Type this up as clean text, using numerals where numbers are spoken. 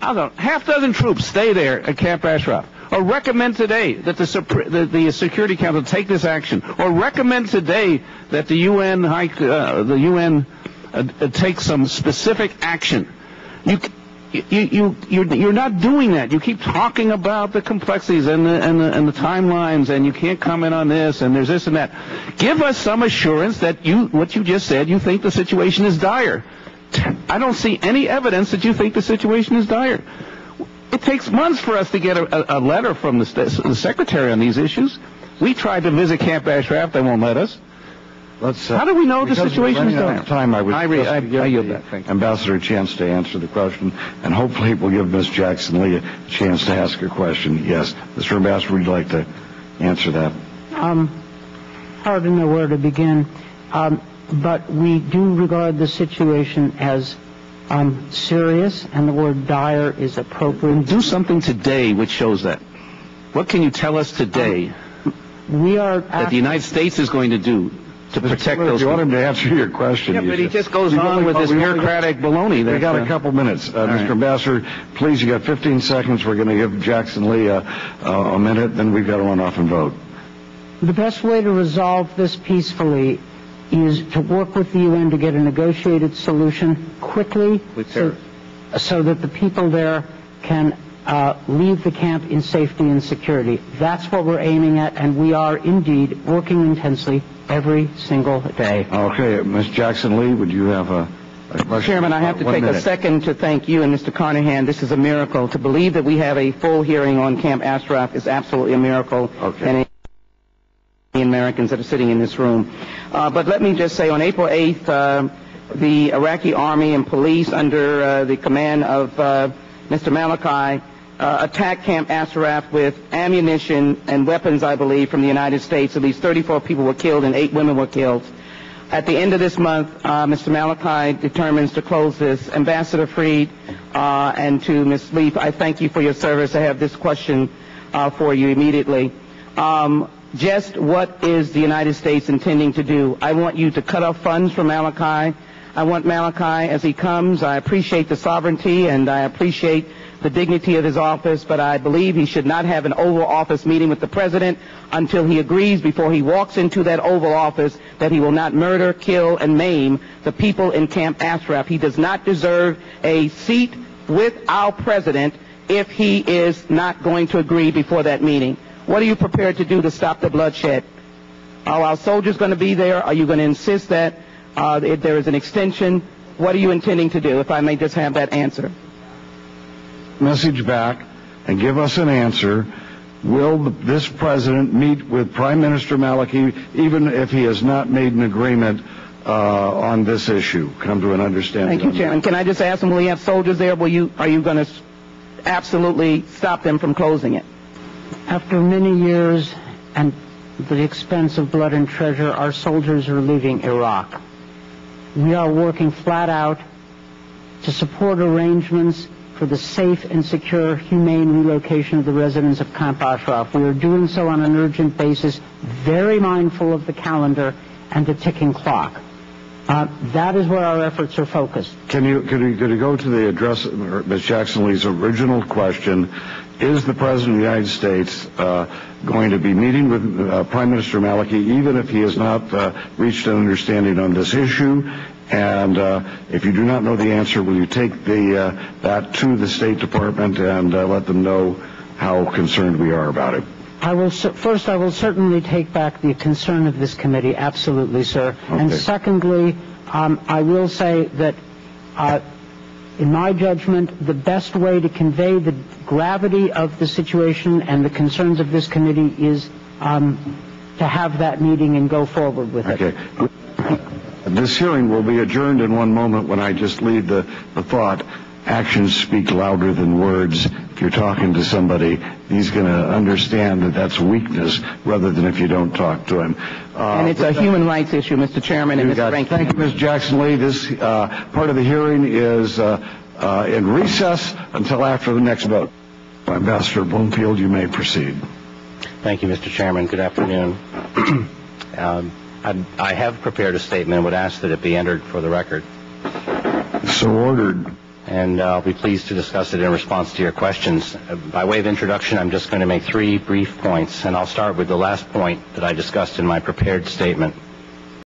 I don't know, half dozen troops stay there at Camp Ashraf, or recommend today that the Security Council take this action, or recommend today that the UN take some specific action. You're not doing that. You keep talking about the complexities and the timelines, and you can't comment on this, and there's this and that. Give us some assurance that what you just said, you think the situation is dire. I don't see any evidence that you think the situation is dire. It takes months for us to get a letter from the secretary on these issues. We tried to visit Camp Ashraf; they won't let us. How do we know the situation is dire? Time, I yield that. Thank you. Ambassador a chance to answer the question, and hopefully we'll give Ms. Jackson-Lee a chance to ask her question. Yes, Mr. Ambassador, would you like to answer that? Hard to know where to begin. But we do regard the situation as serious, and the word dire is appropriate. Do something today which shows that. What can you tell us today that the United States is going to do to protect those people? If you want him to answer your question. Yeah, but he just goes on with this bureaucratic baloney. We got a couple minutes. Mr. Ambassador, please, you got 15 seconds. We're going to give Jackson-Lee a minute, then we've got to run off and vote. The best way to resolve this peacefully is to work with the UN to get a negotiated solution quickly so that the people there can leave the camp in safety and security. That's what we're aiming at, and we are indeed working intensely every single day. Okay, Ms. Jackson-Lee, would you have a question? Chairman, I have to take a second to thank you and Mr. Carnahan. This is a miracle. To believe that we have a full hearing on Camp Ashraf is absolutely a miracle. Okay. And Americans that are sitting in this room. But let me just say, on April 8th, the Iraqi army and police under the command of Mr. Maliki attacked Camp Ashraf with ammunition and weapons, I believe, from the United States. At least 34 people were killed and 8 women were killed. At the end of this month, Mr. Maliki determines to close this. Ambassador Freed and to Ms. Leaf, I thank you for your service. I have this question for you immediately. Just what is the United States intending to do? I want you to cut off funds from Maliki. I want Maliki, as he comes, I appreciate the sovereignty and I appreciate the dignity of his office, but I believe he should not have an Oval Office meeting with the President until he agrees before he walks into that Oval Office that he will not murder, kill, and maim the people in Camp Ashraf. He does not deserve a seat with our President if he is not going to agree before that meeting. What are you prepared to do to stop the bloodshed? Are our soldiers going to be there? Are you going to insist that if there is an extension? What are you intending to do, if I may just have that answer? Message back and give us an answer. Will this President meet with Prime Minister Maliki, even if he has not made an agreement on this issue? Come to an understanding. Thank you, Chairman. Can I just ask him, will he have soldiers there? Are you going to absolutely stop them from closing it? After many years and the expense of blood and treasure, our soldiers are leaving Iraq. We are working flat out to support arrangements for the safe and secure, humane relocation of the residents of Camp Ashraf. We are doing so on an urgent basis, very mindful of the calendar and the ticking clock. That is where our efforts are focused. Could you go to the address, Ms. Jackson-Lee's original question? Is the President of the United States going to be meeting with Prime Minister Maliki, even if he has not reached an understanding on this issue? And if you do not know the answer, will you take that to the State Department and let them know how concerned we are about it? First, I will certainly take back the concern of this committee, absolutely, sir. Okay. And secondly, I will say that in my judgment, the best way to convey the gravity of the situation and the concerns of this committee is to have that meeting and go forward with it. Okay. This hearing will be adjourned in one moment when I just leave the thought, actions speak louder than words. If you're talking to somebody, he's going to understand that that's weakness rather than if you don't talk to him. And it's a human rights issue, Mr. Chairman and Mr. Ranking. Thank you, Ms. Jackson-Lee. This part of the hearing is in recess until after the next vote. Ambassador Bloomfield, you may proceed. Thank you, Mr. Chairman. Good afternoon. I have prepared a statement and would ask that it be entered for the record. So ordered. and I'll be pleased to discuss it in response to your questions. By way of introduction, I'm just going to make 3 brief points, and I'll start with the last point that I discussed in my prepared statement.